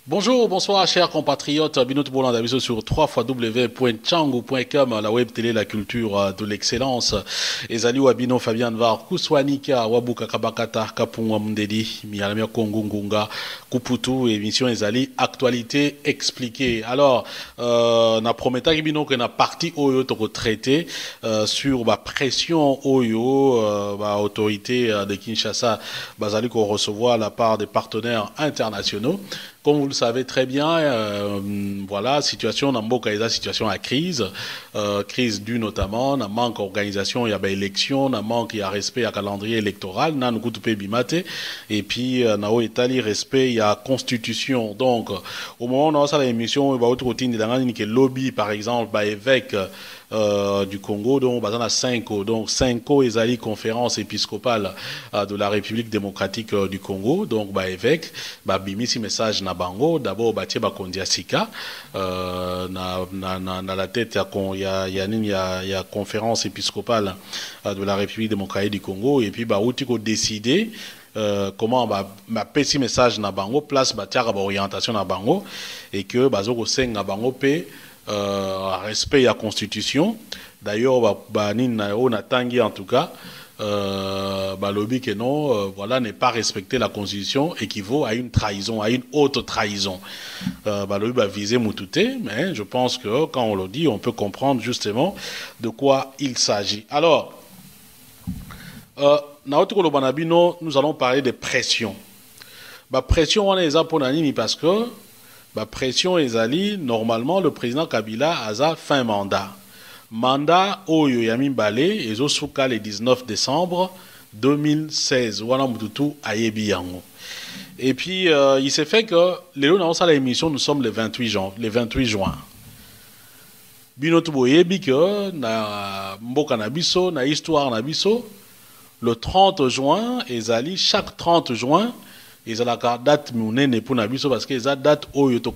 Bonjour, bonsoir, chers compatriotes. Binot Boulan d'aviso sur www.changu.com, la web télé, la culture de l'excellence. Ezali Wabino, Fabian Var, Kuswanika, Wabuka Kabakata, Kapungwa Mundedi, Mialamia Kongungunga, Kuputu, émission Ezali, actualité expliquée. Alors, na prometa Bino que na partie Oyo toko traité sur la pression Oyo, autorité de Kinshasa, Bazali qu'on recevoir la part des partenaires internationaux. Comme vous le savez très bien, voilà, situation dans Mboka est situation à crise, crise due notamment, na manque d'organisation, il y a des élections, na manque, il y a respect à calendrier électoral, na nous coûte bimate, et puis na o Italie respect, il y a constitution. Donc, au moment où on a ça l'émission, il va autre routine de lobby par exemple, bah évêque du Congo, donc on a 5 donc 5 Ezali conférence épiscopale de la République démocratique du Congo, donc bah évêque, bah bimisi message na bango, d'abord bah tie ba kondia sika na la tête il y a conférence épiscopale de la République démocratique du Congo, et puis bah outi ko décider comment ma petit message na bango place ba tia ba orientation na bango, et que bazoko senga bango pe respect à la Constitution. D'ailleurs, on a tangi en tout cas, lobby que non, voilà, n'est pas respecter la Constitution équivaut à une trahison, à une haute trahison. Lobby va viser Moutouté, mais je pense que quand on le dit, on peut comprendre justement de quoi il s'agit. Alors, nous allons parler de pression. Pression, on est pour Nanini parce que pression ezali normalement le président Kabila a fin mandat oyo yami balé ezo suka le 19 décembre 2016 wana mututu ayebi yango. Et puis il s'est fait que lelo na osala émission, nous sommes le 28 juin binotu boyebi que na mboka na biso na histoire na biso le 30 juin ezali chaque 30 juin. Ils ont la date munene pour Nabiso parce qu'ils ont la date où ils ont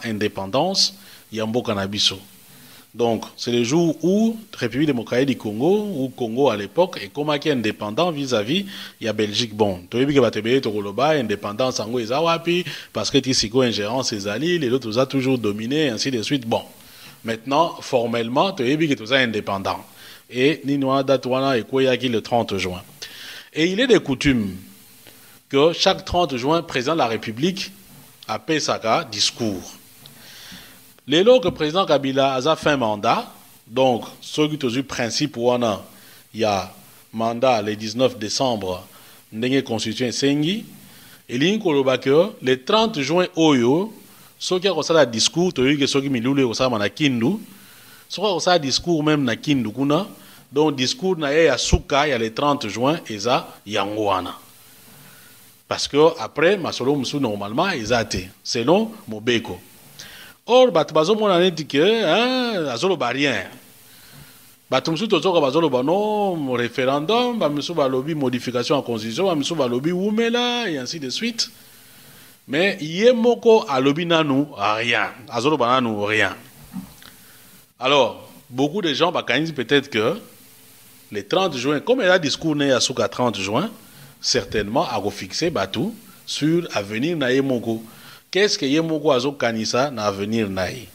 indépendance Yambo Kanabiso. Donc, c'est le jour où la République démocratique du Congo, ou Congo à l'époque, est comme indépendant vis-à-vis de la Belgique. Bon, tu as vu que tu as indépendance en Gouézawapi, parce que tu as ingérence les alliés, les autres ont toujours dominé, ainsi de suite. Bon, maintenant, formellement, tu as vu que tu es indépendant. Et Ninoa Datouana et Kouyaki le 30 juin. Et il est de coutume que chaque 30 juin, le président de la République a fait sa discours. Les lots que le président Kabila a fait un mandat, donc, ceux qui ont eu principe, il y a mandat le 19 décembre, il constitution Sengi, et le 30 juin, ceux qui ont fait un discours, ceux qui ont eu un Kindu, ceux qui ont fait un discours même na Kindu, donc, discours na ya Souka, il y a le 30 juin, et ça, Yangouana. Parce que après, Masolo Moussou, normalement, ils ont été, selon Mobeko. Or, Batbazo, mon année dit que, Azolo Barien. Batumsou, Tozo, Bazolo Bano, référendum, Bamissou Balobi, modification en constitution, Bamissou Balobi, Oumela, et ainsi de suite. Mais, Yemoko, Alobi Nanou, rien. Azolo Bananou, rien. Alors, beaucoup de gens, disent peut-être que, le 30 juin, comme il a discours né à Souka 30 juin, certainement à refixer Batou sur l'avenir na Yemoko. Qu'est-ce que Yemoko a kanisa na avenir naï?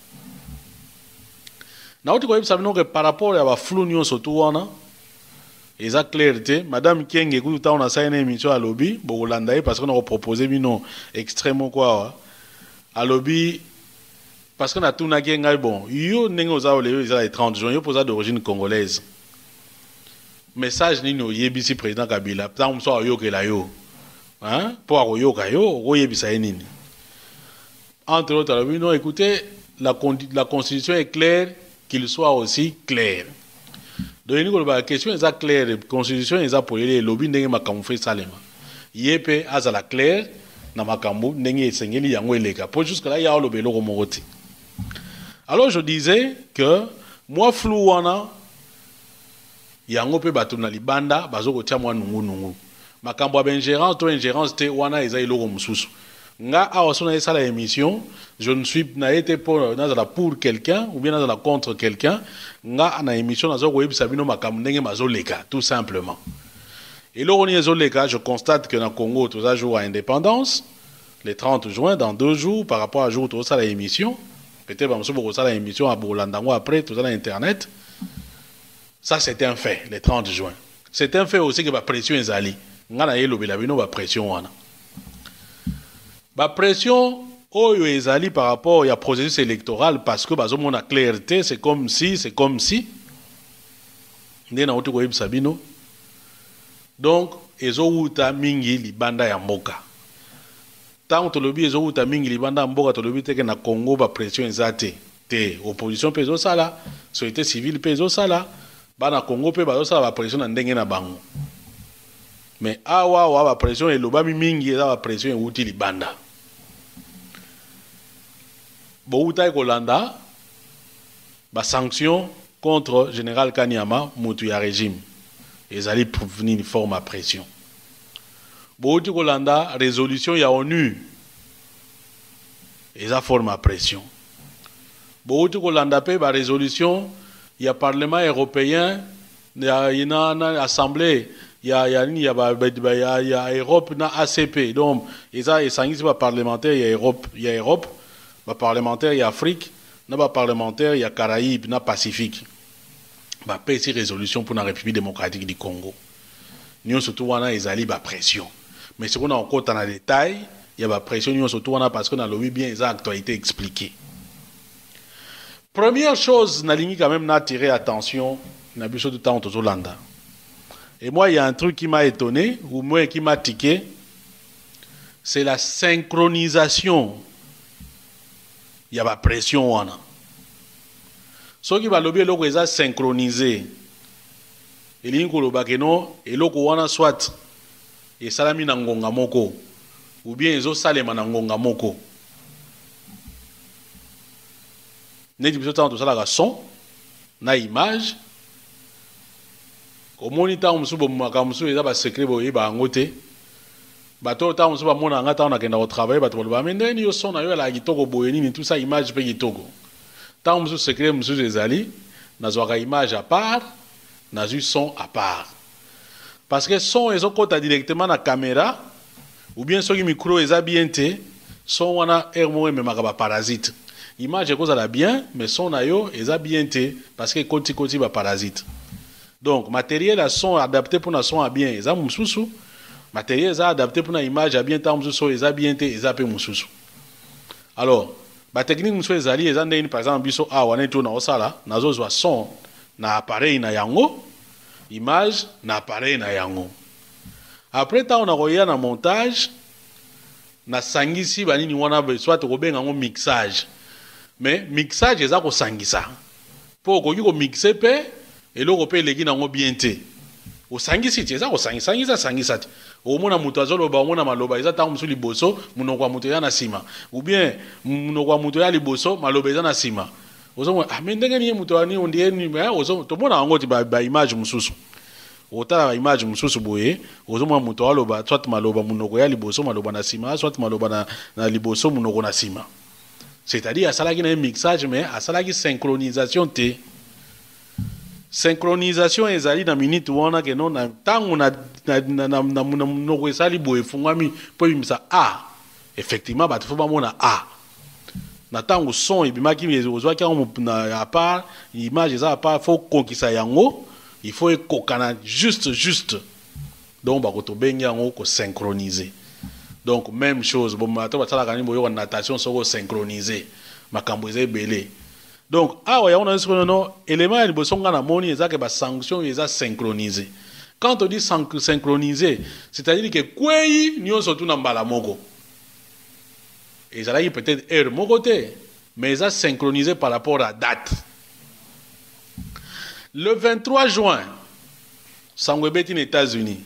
Na autre que par rapport à la flou surtout et ça clarté, Madame Keng écoute on a ça une émission à lobby, Bogolandaï parce qu'on a proposé bino extrêmement quoi à lobby parce qu'on a tout na Kenga bon, yo nengo za ole yo za 30 juin, yo posa d'origine congolaise. Message nino yebisi président Kabila tant on soit yo que la yo hein pour yo ka yo yebisa nini entre autres non écoutez la constitution est claire qu'il soit aussi clair donc la question est claire la constitution est pour les lobby ndenge makambo fait salema yepe azala clair na makambo ndenge esengeli yango eleka pour jusque là ya lobelo ko mokoti. Alors je disais que moi flou wana yango pe bato na libanda bazoko tia mwa nungu makambo ya ingérence to ingérence te wana eza iloko mususu nga awa sona esa la émission je ne suis na été pour quelqu'un ou bien na contre quelqu'un nga na émission na zo ko yebisa bino makambo ndenge mazoleka tout simplement et loko ni ezoleka je constate que na Congo tous a jour à indépendance le 30 juin, dans 2 jours, par rapport à jour, tout ça, l'émission. Peut-être que vous avez l'émission à Bourlandango après, tout ça, dans Internet. Ça, c'était un fait, le 30 juin. C'est un fait aussi que la pression est allée. On a eu la pression. La pression est allée par rapport à processus électoral parce que, bah, on a clarté, c'est comme si. Donc, ezouta mingi libanda ya mboka. Tant que lobi ezouta mingi libanda ya mboka, to lobi teke na Congo ba pression ezate. Te opposition peso sala, société civile peso sala, ba na Congo pe ba sala ba pression na ndenge na bango. Mais awa ba pression eloba mingi eza ba pression euti libanda. Bouta ekolanda ba sanction contre général Kanyama mutu ya régime. Ils allaient venir une forme à pression. Bouti Kolanda, résolution ya ONU. Ils ont forme à pression. Bouti Kolanda pe ba résolution, il y a Parlement européen, il y a une assemblée, il y a Europe, il y a ACP. Donc, ils ont parlementaire, il y a Europe, il y a parlementaire, il y a Afrique, il y a parlementaire, il y a Caraïbes, il y a Pacifique. Bah, petite résolution pour la République démocratique du Congo. Nous surtout on a les pression. Mais si on a encore dans les détails, il y a la pression nous surtout on a parce qu'on a le bien les actualités expliquées. Première chose, na ligne quand même n'a attiré attention, n'a plus de temps aux Hollande. Et moi il y a un truc qui m'a étonné ou moins qui m'a tiqué, c'est la synchronisation. Il y a la pression on a. Ceux qui va lobby l'eau est synchronisé. Et l'inko le bakeno et l'eau wana soit et salami nangonga moko ou bien ils ont salema nangonga moko. Ne dit plutôt tout ça la son na image. Au moniteur on se bomba comme ça ils a pas secret boye ba ngote. Bato ta on se ba mona ngata on a kenda au travail bato ba mais ndeni yo son na yo la kitoko boye ni tout ça image pe kitoko. Tant que secret, monsieur Zezali, nous avons une image à part, nous avons un son à part. Parce que son est directement dans la caméra, ou bien sur le micro est bien té, son on a un même parasite. Image est la bien, mais son est bien té, parce que côté va parasite. Donc matériel à son adapté pour un son à bien, ils ont moussou. Matériel adapté pour une image à bien, tant que son est bien té, ils ont moussou. Alors. La technique monsieur ezali ezande par exemple biso awa na tona osala nazo zwa son na appareil na yango image na appareil na yango après ta on a roya na montage na sangisi banini wana soit ko benga ngo mixage mais mixage eza ko sangisa po ko yiko mixer pe eloko pe leki nango bien te o sangisi eza ko sangisa au mona muto azoloba mona maloba eza tango musu liboso munoko wa muto ya na sima ou bien munoko wa muto ya liboso maloba eza na sima ozo ndenge ni muto ani ondie ni ozo to mona ngo ti ba image mususu otala ba image mususu boye ozo mona muto aloba soit maloba munoko ya liboso maloba na sima soit maloba na liboso munoko na sima c'est-à-dire asalaki na mixage mais asalaki synchronisation te. Synchronisation ezali na minute wana ke non na tango na munoko esali boye fungami po bimisa a effectivement ba tofo ba mona a na tango son ebimaki ozwa ki na à part image eza à part faut konkisa yango il faut ekokana juste donc ba ko to benga yango ko synchroniser donc même chose bon mato ba sala kani boyo natation soko synchroniser makambo eza ebele. Donc, on a un élément de la moni que la sanction est synchronisée. Quand on dit synchronisé, c'est-à-dire que quoi nous sommes tous dans la mogo. Et ça là peut-être erreur mon côté, mais ils ont synchronisé par rapport à la date. Le 23 juin, Sangwebeti aux États-Unis.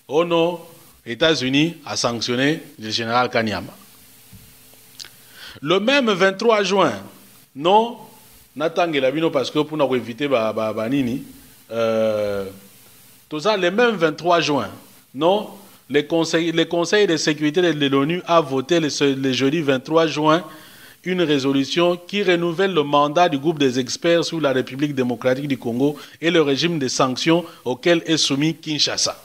Oh non, les États-Unis a sanctionné le général Kanyama. Le même 23 juin, non, natangela bino parce que pour nous éviter banini tout ça le même 23 juin, non, le conseil de sécurité de l'ONU a voté le jeudi 23 juin une résolution qui renouvelle le mandat du groupe des experts sur la République démocratique du Congo et le régime de sanctions auquel est soumis Kinshasa.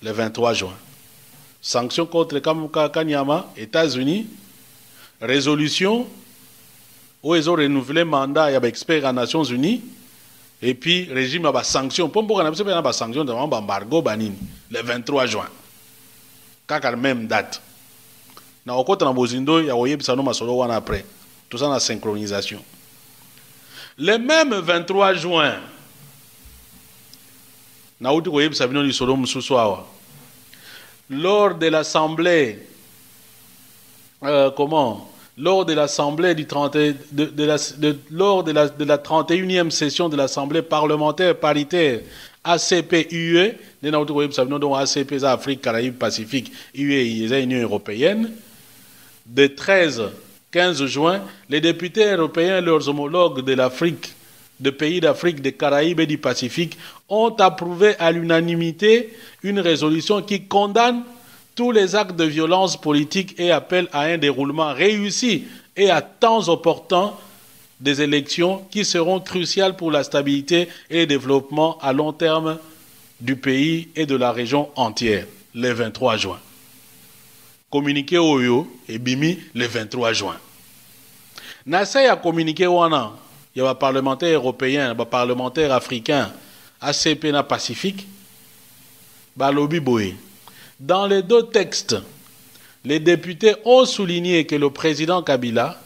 Le 23 juin. sanctions contre Kanyama, États-Unis, résolution où ils ont renouvelé le mandat, il y a des experts aux Nations Unies, et puis régime a des sanctions. Pour qu'on a des sanctions devant l'embargo le 23 juin. Quand la même date. Na okota na bozindo ya oyebisa no masolo wana après. Tout ça na synchronisation. Le même 23 juin, na uti koyebisa bino lisolo mususu awa. Lors de l'assemblée lors de l'assemblée du 30 lors de la 31e session de l'assemblée parlementaire paritaire ACP-UE, donc ACP, Afrique, Caraïbes, Pacifique, UE, Union européenne, de 13-15 juin, les députés européens et leurs homologues de l'Afrique, de pays d'Afrique, des Caraïbes et du Pacifique, ont approuvé à l'unanimité une résolution qui condamne tous les actes de violence politique et appelle à un déroulement réussi et à temps opportun des élections qui seront cruciales pour la stabilité et le développement à long terme du pays et de la région entière, le 23 juin. Communiqué Oyo et Bimi le 23 juin. Nasa a communiqué wana, il y a un parlementaire européen, un parlementaire africain, ACP na Pacifique, Balobi Boé. Dans les deux textes, les députés ont souligné que le président Kabila,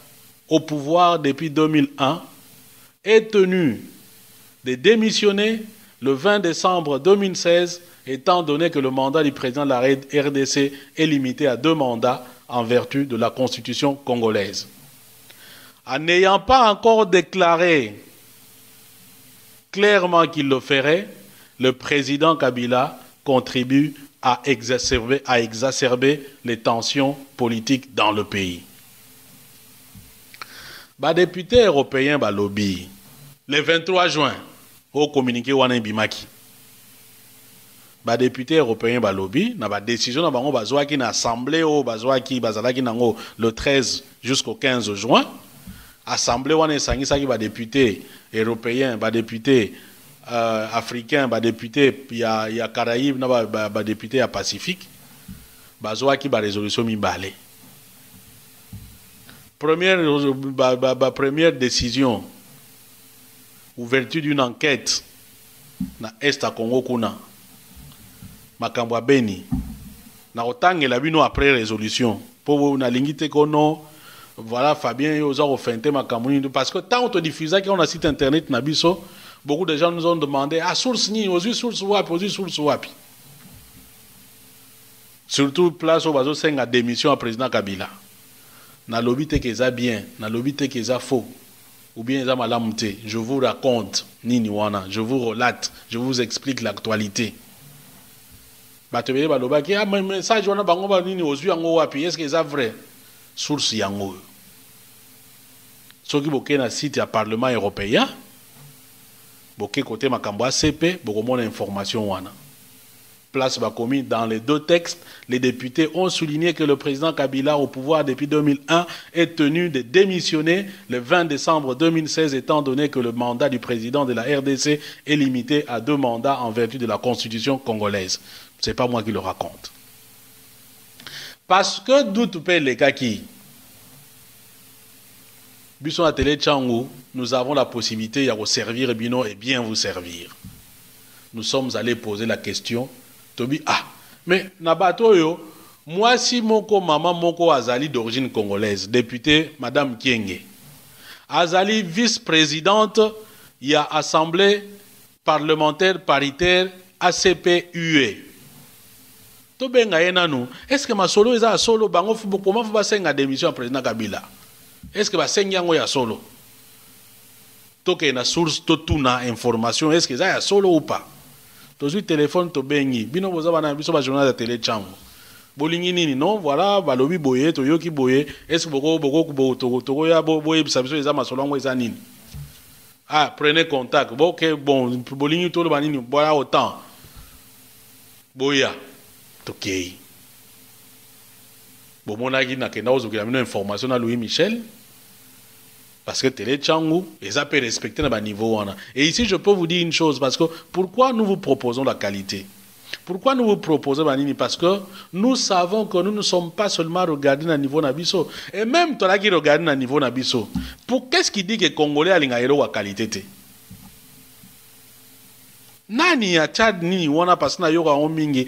au pouvoir depuis 2001, est tenu de démissionner le 20 décembre 2016, étant donné que le mandat du président de la RDC est limité à 2 mandats en vertu de la Constitution congolaise. En n'ayant pas encore déclaré clairement qu'il le ferait, le président Kabila contribue à exacerber les tensions politiques dans le pays. Les députés européens lobby le 23 juin au communiqué wana bimaki. Les députés européens lobby na ba décision na bango bazwaki na assemblée o bazwaki bazalaki nango le 13 jusqu'au 15 juin. Assemblée wana esangisaki ba députés européens, ba députés africains, ba députés ya Caraïbes na ba députés ya Pacifique. Bazwaki ba résolution mibale. Première décision, ouverture d'une enquête na Est à Congo kuna makambo Beni na otangela bino après résolution pour na lingite kono voilà Fabien yoza ofente makambo parce que tant on te diffuse qu'on a site internet na biso beaucoup de gens nous ont demandé à source ni aux source wapi surtout place au bazo senga démission à président Kabila na lobby te keza bien na lobby te keza faux ou bien eza malamu te je vous raconte nini wana je vous relate je vous explique l'actualité batebele balobaki ah message wana bango ba nini ozwi yango wapi est-ce que eza vrai source yango soki boke na site ya parlement européen boke côté makambo ACP bokomona information wana. Place Bakomi, dans les deux textes, les députés ont souligné que le président Kabila, au pouvoir depuis 2001, est tenu de démissionner le 20 décembre 2016, étant donné que le mandat du président de la RDC est limité à 2 mandats en vertu de la Constitution congolaise. Ce n'est pas moi qui le raconte. Parce que d'où tu payes les kaki, Bisson à Télé Tchangou, nous avons la possibilité de vous servir Bino et bien vous servir. Nous sommes allés poser la question. Tobi, ah, mais Nabato yo, moi si moko maman moko azali d'origine congolaise, députée Madame Kienge, azali vice-présidente, il y a assemblée parlementaire paritaire ACP-UE. Tobenga yena nou, est-ce que ma solo eza solo bango comment faut basenga démission à président Kabila? Est-ce que basenga yango ya solo? Toke na source totuna information, est-ce que eza ya solo ou pas? Toujours téléphone to bengi bino boza bana biso ba journal de télé chango bolingi nini non voilà balobi boye to yoki boye est-ce boko to ya boye biso eza masolongo eza nini ah prenez contact OK bon bolingi to lo banini voilà autant boya tokei bomonaki na kenda ozokila mino information na Louis Michel. Parce que Télé Tchangou, ils ont respecté notre niveau. Et ici, je peux vous dire une chose, parce que pourquoi nous vous proposons la qualité? Pourquoi nous vous proposons Manini? Parce que nous savons que nous ne sommes pas seulement regardés à niveau Nabiso. Et même toi qui regarde à niveau Nabiso. Pour qu'est-ce qui dit que les Congolais a une qualité? Nani ya Tchad ni wana parce que na yoga on mingi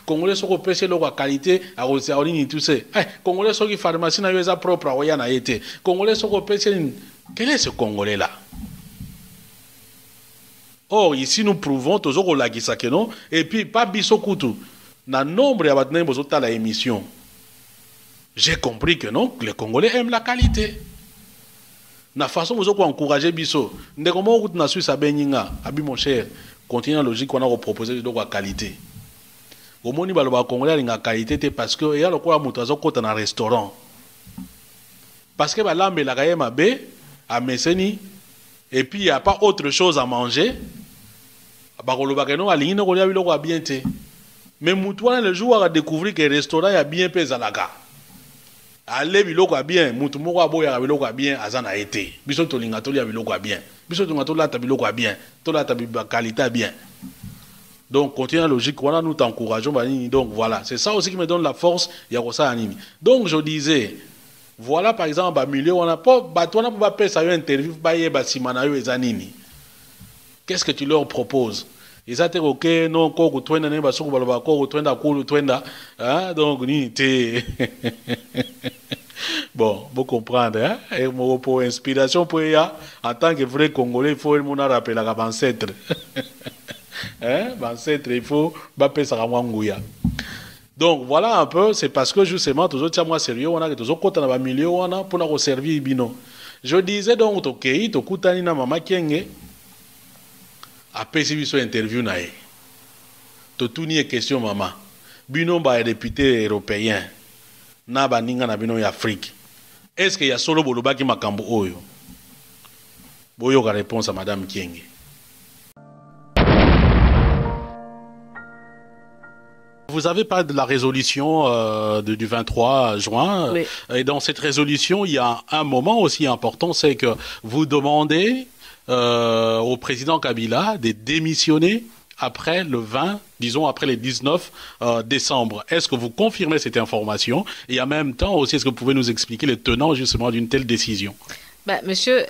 Congolais sont pêcher leur qualité à Océanie tout ça Congolais sont qui pharmacie na yoza propre à Oyana été Congolais sont pêcher. Quel est ce Congolais là? Or ici nous prouvons toujours la gisakeno et puis pas biso kutu na nombre ya batne bozota la émission. J'ai compris que non, que les Congolais aiment la qualité. Na façon vous encourager biso ndeko mo kutu na Suisse abenyinga abi mon cher. Continue la logique qu'on a proposé de la qualité. Au moins, il y a des Congolais qui ont la qualité parce que il y a le quoi dans un restaurant. Parce que là, il y a à Messeni et puis il n'y a pas autre chose à manger. Mais Moutouan, le jour où a découvert que le restaurant a bien payé à la gare. Allez, biloko bien, Moutoumo a boya biloko bien, azana été. Biso tolinga toli a biloko bien. Biso tolinga tola ta biloko bien. Tola ta qualité bien. Donc, continue la logique, voilà, nous t'encourageons. Donc, voilà, c'est ça aussi qui me donne la force. Il y a ça anime. Donc, je disais, voilà, par exemple, à milieu, on n'a pas, on n'a pas fait ça une interview, qu'est-ce que tu leur proposes? Ils ont dit, ok, non, donc, ni bon, vous comprenez, hein? Et pour inspiration, pour en tant que vrai Congolais, il faut le rappeler à l'ancêtre. Hein? L'ancêtre, il faut bapper ça à donc voilà un peu, c'est parce que justement, toujours tiens moi sérieux, on a que toujours quand on a milieu, on a pour nous servir bino. Je disais donc, ok, tu écoutes na maman Kenge. Après, si vous interview nae, to tout ni question maman. Bino ba député européen, na ba ninga na bino Afrique. Est-ce qu'il y a solo boloba ki makambo oyo? Boyo ka réponse à madame Kienge. Vous avez parlé de la résolution du 23 juin. Oui. Et dans cette résolution, il y a un moment aussi important, c'est que vous demandez au président Kabila de démissionner après le 20, disons après le 19 décembre. Est-ce que vous confirmez cette information? Et en même temps aussi, est-ce que vous pouvez nous expliquer les tenants justement d'une telle décision? Ben, monsieur,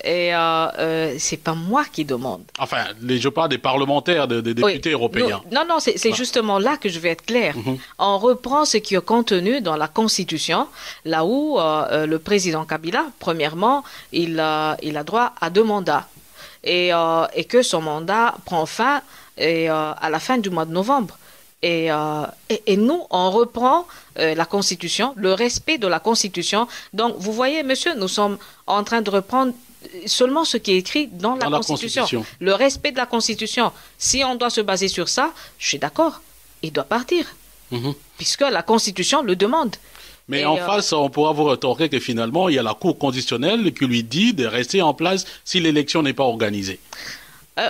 c'est pas moi qui demande. Enfin, je parle des parlementaires, des députés européens. Non, c'est justement là que je vais être clair. On reprend ce qui est contenu dans la Constitution, là où le président Kabila, premièrement, il a droit à 2 mandats. Et que son mandat prend fin à la fin du mois de novembre. Et nous, on reprend la Constitution, le respect de la Constitution. Donc, vous voyez, monsieur, nous sommes en train de reprendre seulement ce qui est écrit dans la Constitution. Le respect de la Constitution. Si on doit se baser sur ça, je suis d'accord, il doit partir. Puisque la Constitution le demande. Mais en face, on pourra vous rétorquer que finalement, il y a la Cour constitutionnelle qui lui dit de rester en place si l'élection n'est pas organisée.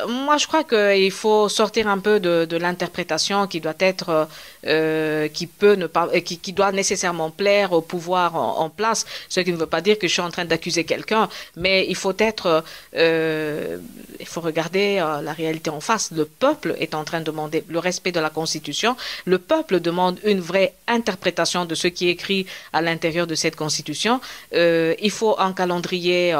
Moi, je crois qu'il faut sortir un peu de l'interprétation qui doit être, qui peut ne pas, qui doit nécessairement plaire au pouvoir en place. Ce qui ne veut pas dire que je suis en train d'accuser quelqu'un, mais il faut être, il faut regarder la réalité en face. Le peuple est en train de demander le respect de la Constitution. Le peuple demande une vraie interprétation de ce qui est écrit à l'intérieur de cette Constitution. Il faut un calendrier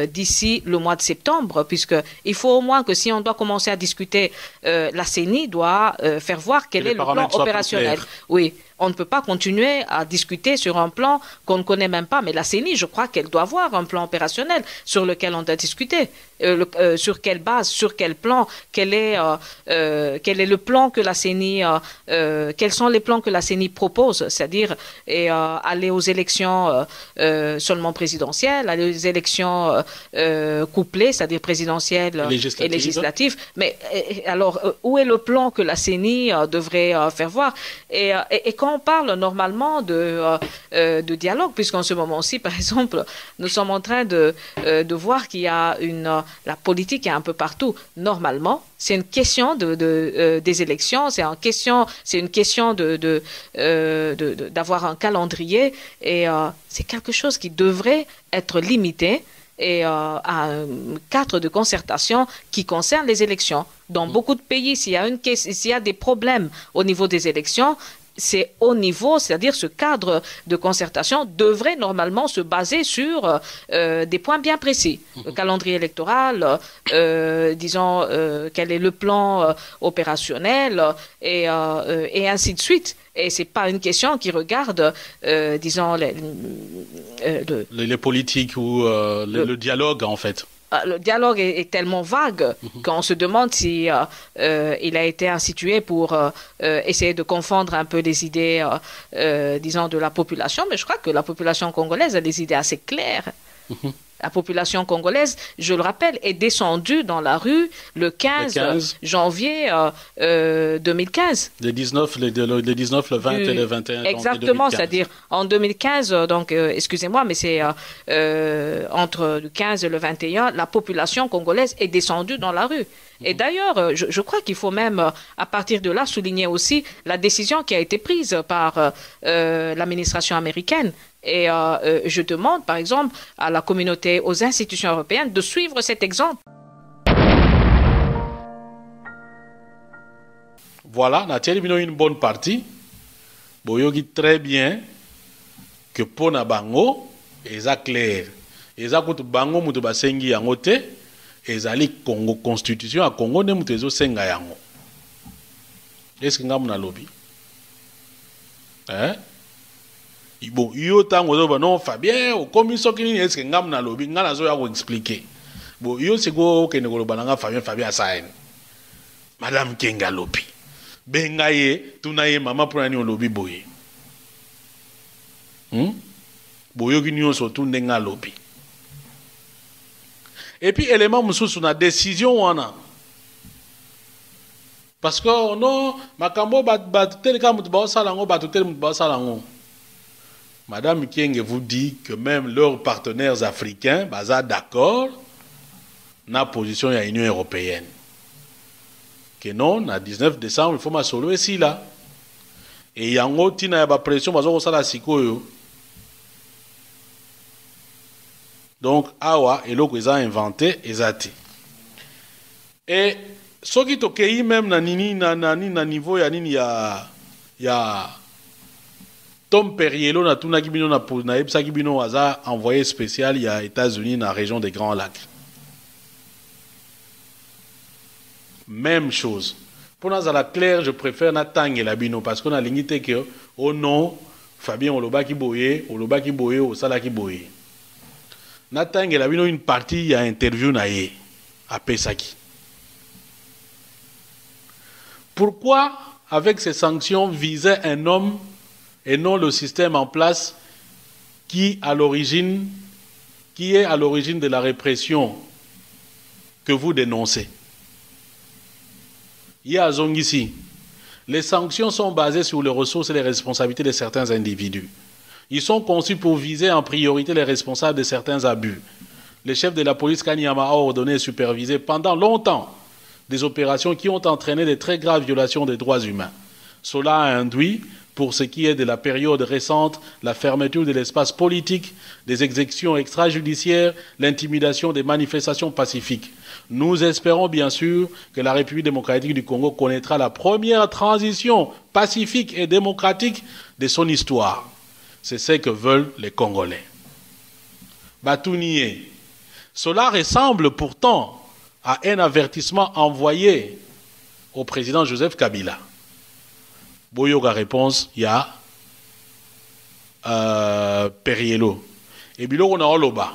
d'ici le mois de septembre, puisque il faut au moins que si on doit commencer à discuter, la CENI doit faire voir quel est le plan opérationnel. Oui. On ne peut pas continuer à discuter sur un plan qu'on ne connaît même pas. Mais la CENI, je crois qu'elle doit avoir un plan opérationnel sur lequel on doit discuter. Sur quelle base, sur quel plan, quel est le plan que la CENI, quels sont les plans que la CENI propose, c'est-à-dire aller aux élections seulement présidentielles, aller aux élections couplées, c'est-à-dire présidentielles et législatives. Mais alors, où est le plan que la CENI devrait faire voir? Et quand on parle normalement de dialogue, puisqu'en ce moment-ci, par exemple, nous sommes en train de voir qu'il y a la politique est un peu partout. Normalement, c'est une question des élections, c'est une question d'avoir un calendrier, et c'est quelque chose qui devrait être limité et à un cadre de concertation qui concerne les élections. Dans beaucoup de pays, s'il y a des problèmes au niveau des élections, c'est au niveau, c'est-à-dire ce cadre de concertation devrait normalement se baser sur des points bien précis. Le calendrier électoral, disons, quel est le plan opérationnel et ainsi de suite. Et ce n'est pas une question qui regarde, disons, les politiques ou le dialogue, en fait. Le dialogue est tellement vague qu'on se demande si il a été institué pour essayer de confondre un peu les idées, disons, de la population. Mais je crois que la population congolaise a des idées assez claires. La population congolaise, je le rappelle, est descendue dans la rue le 15 janvier 2015. Les 19, le 20 et le 21. Exactement, c'est-à-dire en 2015, donc excusez-moi, mais c'est entre le 15 et le 21, la population congolaise est descendue dans la rue. Et d'ailleurs, je crois qu'il faut même, à partir de là, souligner aussi la décision qui a été prise par l'administration américaine. Et je demande, par exemple, à la communauté, aux institutions européennes de suivre cet exemple. Voilà, Nathalie Bino une bonne partie. Boyogi très bien que pona bango, eza clair. Eza kutu bango mutu basengi yango te, ezali Congo constitution à Congo ne mutu ezo senga yango. Est-ce que nga muna lobby? Hein? Bon, yo tango zo non Fabien, au commission qui est-ce que nga muna lobby, nga nazo ya ko expliquer. Bon, yo siko ke ne ko bananga Fabien Asaen. Madame Kenga lobby. Bengaye, tunaye mama pour ani lobby boye. Boyo ki nyo surtout ndenga lobby. Et puis élément mususu na décision wana. Parce que non makambo bat tel ka mutu ba salango bat tel mutu ba salango. Madame Kienge vous dit que même leurs partenaires africains baza d'accord na position ya Union européenne. Que non, na 19 décembre, il faut ma solo ici là. Et yango tina ya ba pression bazo ko sala sikoyo. Donc awa eloko eza inventé ezati. Et soki to kei même na nini na niveau ya nini ya Tom Perriello na tuna kibino na ebsa kibino aza envoyé spécial il y a États-Unis na région des Grands Lacs. Même chose. Pour nous à la claire, je préfère Natang et la bino parce qu'on a limité que oh non, Fabien Oloba qui boye, au Sala qui boye. Natang et la bino une partie il y a interview naé à Pesaki. Pourquoi avec ces sanctions viser un homme et non le système en place qui est à l'origine de la répression que vous dénoncez? Ici, les sanctions sont basées sur les ressources et les responsabilités de certains individus. Ils sont conçus pour viser en priorité les responsables de certains abus. Le chef de la police Kanyama a ordonné et supervisé pendant longtemps des opérations qui ont entraîné de très graves violations des droits humains. Cela a induit, pour ce qui est de la période récente, la fermeture de l'espace politique, des exécutions extrajudiciaires, l'intimidation des manifestations pacifiques. Nous espérons bien sûr que la République démocratique du Congo connaîtra la première transition pacifique et démocratique de son histoire. C'est ce que veulent les Congolais. Batounié. Cela ressemble pourtant à un avertissement envoyé au président Joseph Kabila. Boyoga réponse, il y a Perriello. Et biloko na oloba.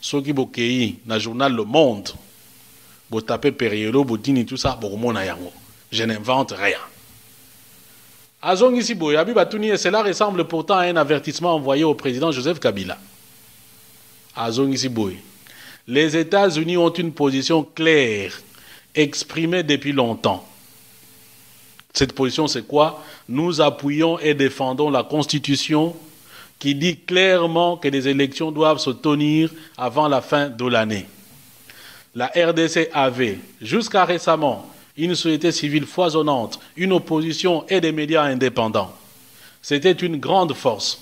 Soki bokei na journal Le Monde. Bo tapé Perriello, Boutini, tout ça, bokomona yango. Je n'invente rien. Azong ici boyabi batuni et cela ressemble pourtant à un avertissement envoyé au président Joseph Kabila. Azong ici boy. Les États-Unis ont une position claire, exprimée depuis longtemps. Cette position, c'est quoi? Nous appuyons et défendons la Constitution qui dit clairement que les élections doivent se tenir avant la fin de l'année. La RDC avait, jusqu'à récemment, une société civile foisonnante, une opposition et des médias indépendants. C'était une grande force.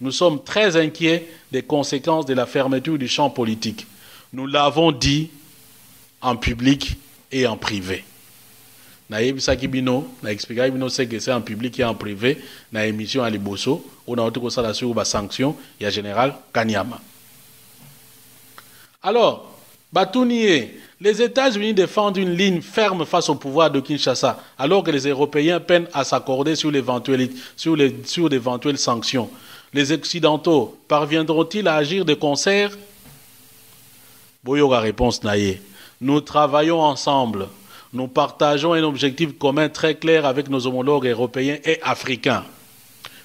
nous sommes très inquiets des conséquences de la fermeture du champ politique. Nous l'avons dit en public et en privé. Naïbisaki Bino, na expliqué Bino c'est que c'est en public et en privé, na émission à Liboso, on a autour de ça sur la sanction, il y a général Kanyama. Alors, Batounie, les États-Unis défendent une ligne ferme face au pouvoir de Kinshasa, alors que les Européens peinent à s'accorder sur d'éventuelles sanctions. Les Occidentaux parviendront-ils à agir de concert? Boyoga réponse naïe. Nous travaillons ensemble. Nous partageons un objectif commun très clair avec nos homologues européens et africains.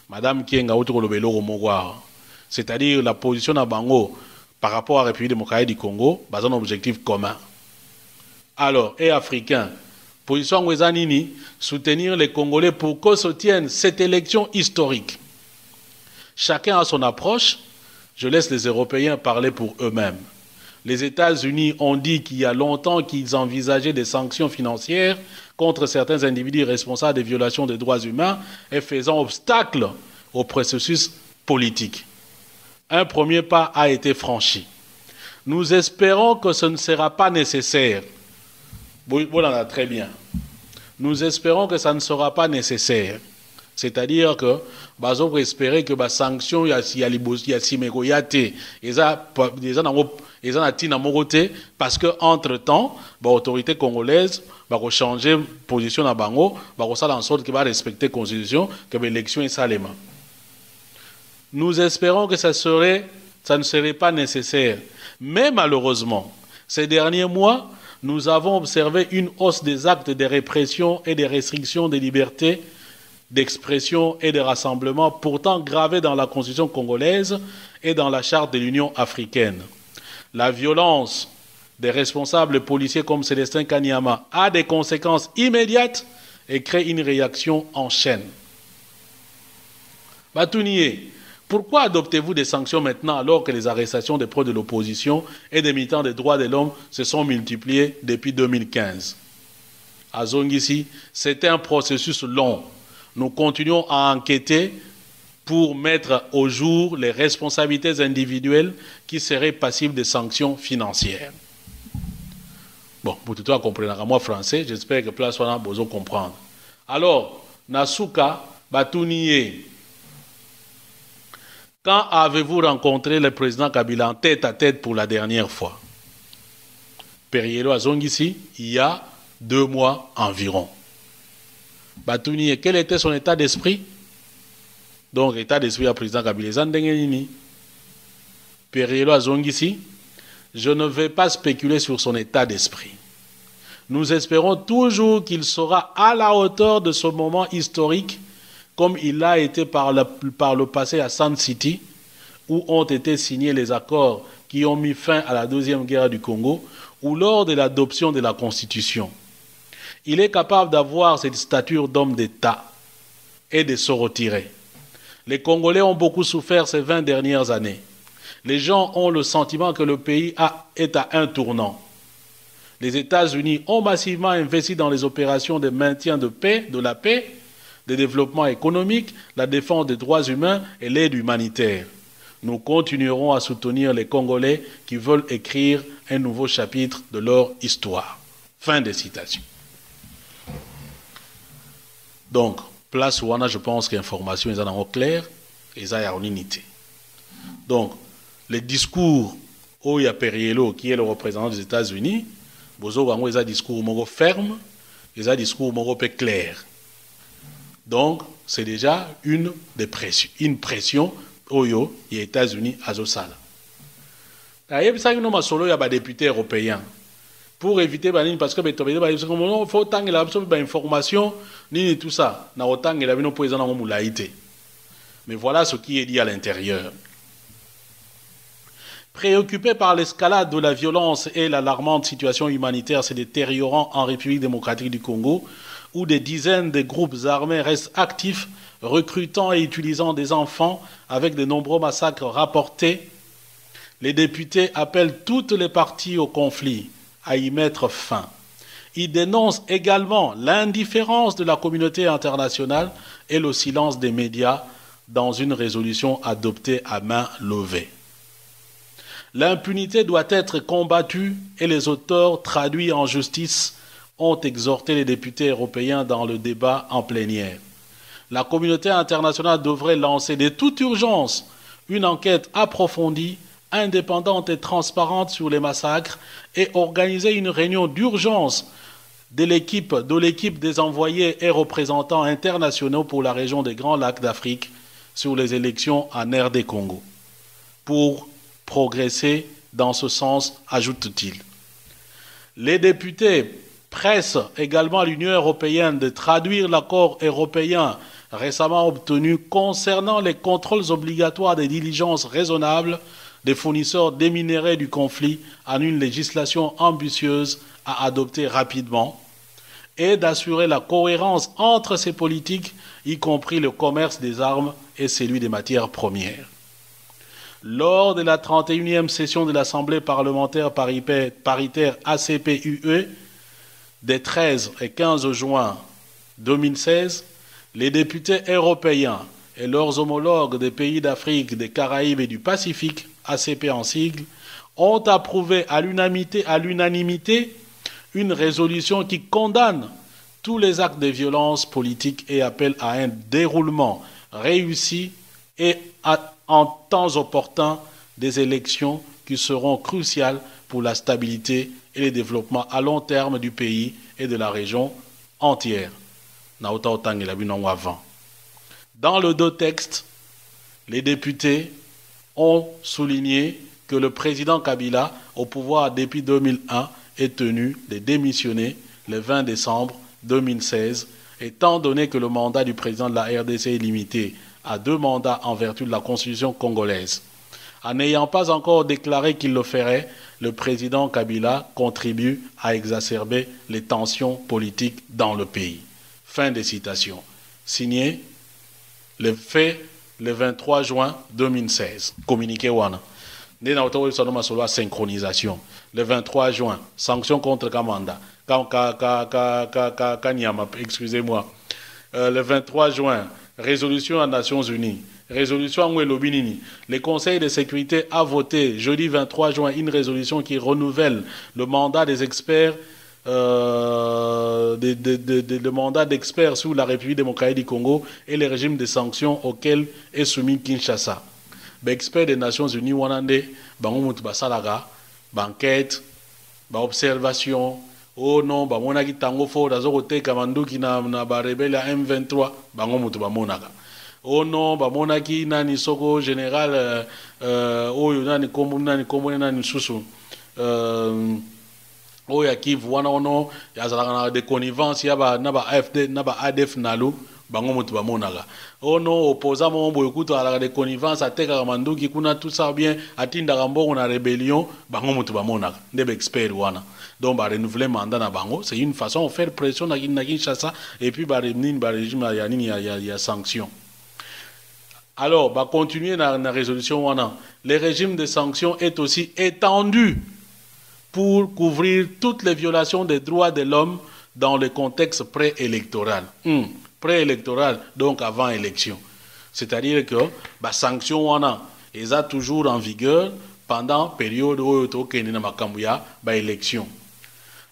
Madame Kienga Outrolobelo Romogwa. C'est-à-dire la position de Bango par rapport à la République démocratique du Congo, basé un objectif commun. Alors, et africains, position Ouezanini, soutenir les Congolais pour qu'ils soutiennent cette élection historique. Chacun a son approche. Je laisse les Européens parler pour eux-mêmes. Les États-Unis ont dit qu'il y a longtemps qu'ils envisageaient des sanctions financières contre certains individus responsables des violations des droits humains et faisant obstacle au processus politique. Un premier pas a été franchi. Nous espérons que ce ne sera pas nécessaire. Voilà, très bien. Nous espérons que ça ne sera pas nécessaire. C'est-à-dire que, on peut espérer que les sanctions, parce qu'entre-temps, l'autorité congolaise va changer de position à Bango, va faire en sorte qu'elle va respecter la Constitution, que l'élection est salement. Nous espérons que ça ne serait pas nécessaire. Mais malheureusement, ces derniers mois, nous avons observé une hausse des actes de répression et des restrictions des libertés d'expression et de rassemblement pourtant gravés dans la Constitution congolaise et dans la Charte de l'Union africaine. La violence des responsables policiers comme Célestin Kanyama a des conséquences immédiates et crée une réaction en chaîne. Batounie, pourquoi adoptez-vous des sanctions maintenant alors que les arrestations des pros de l'opposition et des militants des droits de l'homme se sont multipliées depuis 2015? À Zongisi, c'était un processus long. Nous continuons à enquêter pour mettre au jour les responsabilités individuelles qui seraient passibles de sanctions financières. Bon, pour tout le monde comprendre moi français, j'espère que place on a besoin de comprendre. Alors, Nasuka Batounie, quand avez-vous rencontré le président Kabila en tête à tête pour la dernière fois? Perielo à Zongisi, il y a 2 mois environ. Batounie, quel était son état d'esprit? Donc, état d'esprit à président Kabila Zandengenini. Perielo à Zongisi, je ne vais pas spéculer sur son état d'esprit. Nous espérons toujours qu'il sera à la hauteur de ce moment historique, comme il l'a été par le passé à Sun City, où ont été signés les accords qui ont mis fin à la Deuxième Guerre du Congo, ou lors de l'adoption de la Constitution. Il est capable d'avoir cette stature d'homme d'État et de se retirer. Les Congolais ont beaucoup souffert ces 20 dernières années. Les gens ont le sentiment que le pays est à un tournant. Les États-Unis ont massivement investi dans les opérations de maintien de paix, de la paix, de développement économique, la défense des droits humains et l'aide humanitaire. Nous continuerons à soutenir les Congolais qui veulent écrire un nouveau chapitre de leur histoire. Fin des citations. Donc, place où on a, je pense que l'information est en clair et ça y a une unité. Donc, les discours où il y a Perielo, qui est le représentant des États-Unis, ils ont un discours ferme, ils ont un discours clair. Donc, c'est déjà une pression aux États-Unis à Zosala. Il y a des députés européens. Pour éviter, parce que il faut tant information, ni tout ça. Mais voilà ce qui est dit à l'intérieur. Préoccupés par l'escalade de la violence et l'alarmante situation humanitaire se détériorant en République démocratique du Congo, où des dizaines de groupes armés restent actifs, recrutant et utilisant des enfants avec de nombreux massacres rapportés, les députés appellent toutes les parties au conflit à y mettre fin. Ils dénoncent également l'indifférence de la communauté internationale et le silence des médias dans une résolution adoptée à main levée. L'impunité doit être combattue et les auteurs traduits en justice ont exhorté les députés européens dans le débat en plénière. La communauté internationale devrait lancer de toute urgence une enquête approfondie, indépendante et transparente sur les massacres et organiser une réunion d'urgence de l'équipe des envoyés et représentants internationaux pour la région des Grands Lacs d'Afrique sur les élections en RD Congo. Pour progresser dans ce sens, ajoute-t-il. Les députés pressent également l'Union européenne de traduire l'accord européen récemment obtenu concernant les contrôles obligatoires des diligences raisonnables des fournisseurs des minerais du conflit en une législation ambitieuse à adopter rapidement et d'assurer la cohérence entre ces politiques, y compris le commerce des armes et celui des matières premières. Lors de la 31e session de l'Assemblée parlementaire paritaire ACP-UE des 13 et 15 juin 2016, les députés européens et leurs homologues des pays d'Afrique, des Caraïbes et du Pacifique, ACP en sigle, ont approuvé à l'unanimité une résolution qui condamne tous les actes de violence politique et appelle à un déroulement réussi et en temps opportun des élections qui seront cruciales pour la stabilité et le développement à long terme du pays et de la région entière. Dans le deux textes, les députés ont souligné que le président Kabila, au pouvoir depuis 2001, est tenu de démissionner le 20 décembre 2016, étant donné que le mandat du président de la RDC est limité à 2 mandats en vertu de la Constitution congolaise. En n'ayant pas encore déclaré qu'il le ferait, le président Kabila contribue à exacerber les tensions politiques dans le pays. Fin des citations. Signé le fait le 23 juin 2016. Communiqué Wana. Synchronisation. Le 23 juin, sanctions contre Kamanda. Kanyama, excusez-moi. Le 23 juin, résolution aux Nations Unies. Résolution à Mwelobinini. Le Conseil de sécurité a voté jeudi 23 juin une résolution qui renouvelle le mandat des experts le mandat d'experts sur la République démocratique du Congo et les régimes de sanctions auxquels est soumis Kinshasa. Experts des Nations Unies, Wanande, Bangomut Basalaga, Banquette, Observation, oh non, Bamonaki Tango Fo, Dazote Kamanduki na rebelle à M23, Bangomut Bamonaga. Oh non, Bamonaki Nani Soko Général, oh Nani Komune Nani Susu. Oya Kivu wana ono yazalaka de connivence yaba naba AFD naba ADF nalu bango mutu bamonaka ono opposant mo boyo kuto ala de connivence ateka manduki kuna tout ça bien atinda mbongo na rébellion bango mutu bamonaka ndebe expert wana donc ba renouveler mandat na bango c'est une façon de faire pression na Kinshasa et puis ba régime ya sanction. Alors ba continuer na résolution wana le régime de sanctions est aussi étendu pour couvrir toutes les violations des droits de l'homme dans le contexte préélectoral. Préélectoral, donc avant élection. C'est-à-dire que les sanctions sont toujours en vigueur pendant la période où il y a élection.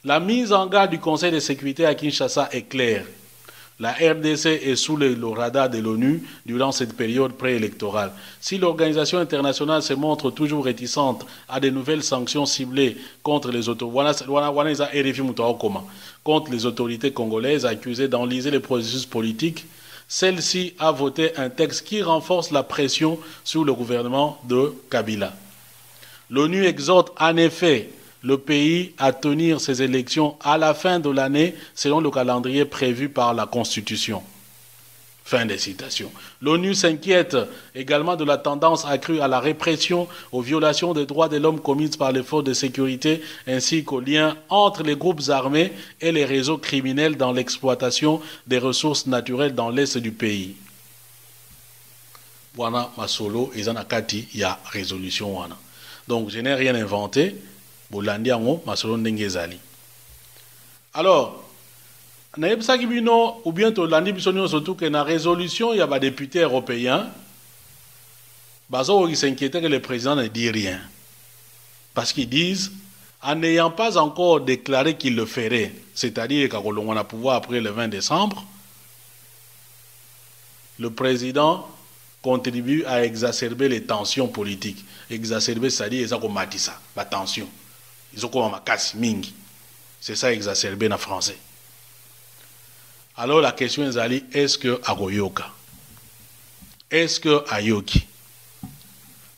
La mise en garde du Conseil de sécurité à Kinshasa est claire. La RDC est sous le radar de l'ONU durant cette période préélectorale. Si l'organisation internationale se montre toujours réticente à de nouvelles sanctions ciblées contre les autorités congolaises accusées d'enliser les processus politiques, celle-ci a voté un texte qui renforce la pression sur le gouvernement de Kabila. L'ONU exhorte en effet le pays à tenir ses élections à la fin de l'année selon le calendrier prévu par la Constitution. Fin des citations. L'ONU s'inquiète également de la tendance accrue à la répression, aux violations des droits de l'homme commises par les forces de sécurité, ainsi qu'aux liens entre les groupes armés et les réseaux criminels dans l'exploitation des ressources naturelles dans l'est du pays. Wana Masolo, Izanakati, il y a résolution wana. Donc je n'ai rien inventé. Alors, ou bien surtout que dans la résolution, il y a des députés européens Bazo, ils s'inquiétaient que le président ne dit rien. Parce qu'ils disent, en n'ayant pas encore déclaré qu'il le ferait, c'est-à-dire qu'on a pouvoir après le 20 décembre, le président contribue à exacerber les tensions politiques. Exacerber, c'est-à-dire qu'ils ont mati ça, la tension. Ils ont comme un casse mingi. C'est ça exacerbé en français. Alors la question est, est-ce que Agoyoka? Est-ce que Ayoki?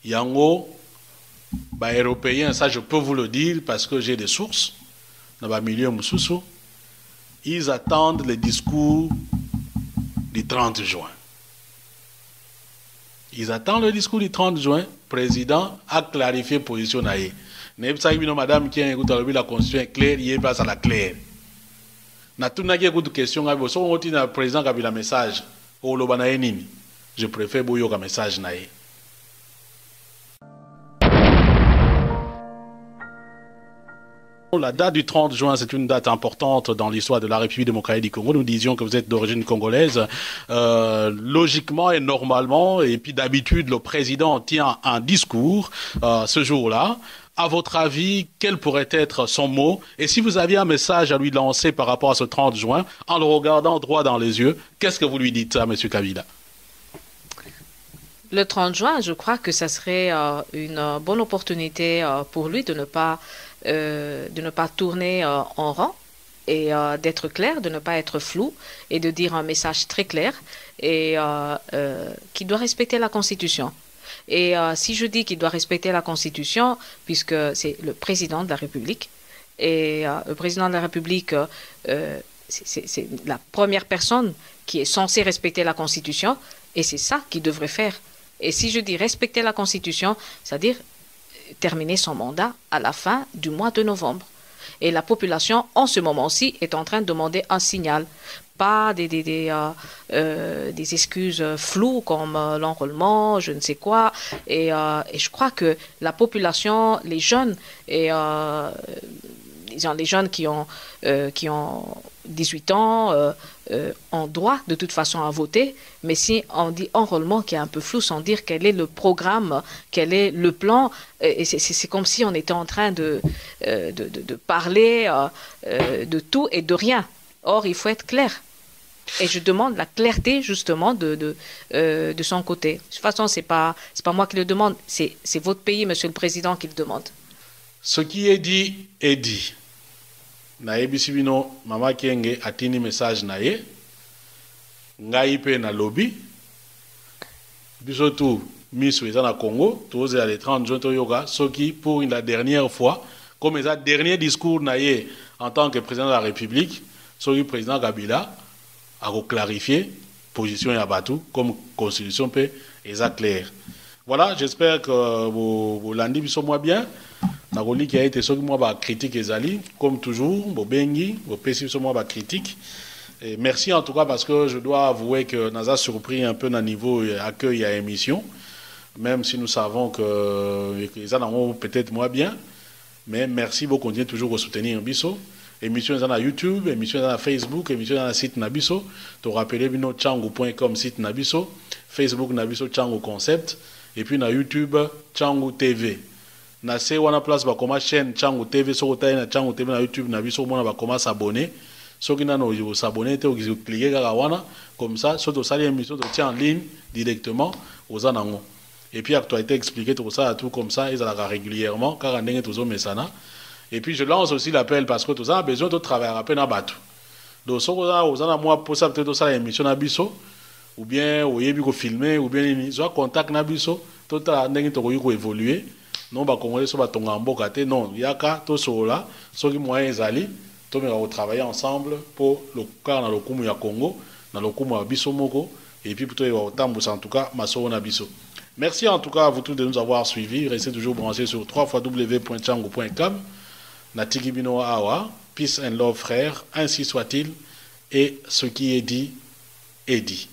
Yango, bah, européens, ça je peux vous le dire parce que j'ai des sources dans le milieu Moussoussou, ils attendent le discours du 30 juin. Ils attendent le discours du 30 juin. Le président a clarifié position. Madame qui a écouté la constitution est claire, il est face à la claire. Na tout n'a qu'écoute question, si on dit le président qui a le message, je préfère bouillir le message. La date du 30 juin, c'est une date importante dans l'histoire de la République démocratique du Congo. Nous disions que vous êtes d'origine congolaise. Logiquement et normalement, et puis d'habitude, le président tient un discours ce jour-là. À votre avis, quel pourrait être son mot? Et si vous aviez un message à lui lancer par rapport à ce 30 juin, en le regardant droit dans les yeux, qu'est-ce que vous lui dites à M. Kabila? Le 30 juin, je crois que ça serait une bonne opportunité pour lui de ne pas tourner en rang et d'être clair, de ne pas être flou et de dire un message très clair et qui doit respecter la Constitution. Et si je dis qu'il doit respecter la Constitution, puisque c'est le président de la République, et le président de la République, c'est la première personne qui est censée respecter la Constitution, et c'est ça qu'il devrait faire. Et si je dis respecter la Constitution, c'est-à-dire terminer son mandat à la fin du mois de novembre. Et la population, en ce moment-ci, est en train de demander un signal. Pas des excuses floues comme l'enrôlement, je ne sais quoi. Et je crois que la population, les jeunes, et les jeunes qui ont 18 ans ont droit de toute façon à voter, mais si on dit enrôlement qui est un peu flou sans dire quel est le programme, quel est le plan, et c'est comme si on était en train de parler de tout et de rien. Or, il faut être clair. Et je demande la clarté justement de son côté. De toute façon, c'est pas moi qui le demande, c'est votre pays, Monsieur le Président, qui le demande. Ce qui est dit est dit. Nayebi bino mama Kenge atini message naye ngai pe na lobby biso tout miso eza na Congo tous les 30 juin to yoga soki pour la dernière fois comme ça dernier discours naye en tant que président de la République soki président Kabila a clarifié position ya batu comme constitution pe eza clair. Voilà, j'espère que vous landez biso moi bien. Nagoli qui a été soki moi ba critique ezali comme toujours bo bengi bo pesi so moi ba critique. Et merci en tout cas parce que je dois avouer que nous a surpris un peu dans niveau accueil à émission, même si nous savons que les gens peut-être moins bien, mais merci beaucoup, continuez toujours à soutenir Bisso. Émission dans YouTube, émission dans Facebook, émission dans le site Nabiso. Tu rappelles bino changu.com site Nabiso, Facebook Nabiso Changu Concept et puis na YouTube Changu TV. Na se wana place ba koma chaîne Changu TV so kota na Changu TV na YouTube Nabiso mona ba koma s'abonner. Ceux qui n'ont s'abonner ou cliquer comme ça, sur les émissions de tient en ligne directement aux anangos. Et puis actualité expliquée tout ça tout comme ça ils allaient régulièrement car on est toujours mesana. Et puis je lance aussi l'appel parce que tout ça a besoin de travailler à peine à battre. Donc ça aux anangos moi pour ça peut-être ça émission nabiso ou bien au yebi ko filmer ou bien soit contact nabiso tout à ndenge to ko évoluer non ba congolais so ba tonga mboka te non yaka to sola ceux qui moyens ali nous allons travailler ensemble pour le cas dans le Kumu ya Congo, dans le Kumu ya Biso Moko, et puis pour en tout cas, Maso na Biso. Merci en tout cas à vous tous de nous avoir suivis. Restez toujours branchés sur www.changu.com. Natiki Bino Awa, peace and love frère, ainsi soit-il, et ce qui est dit, est dit.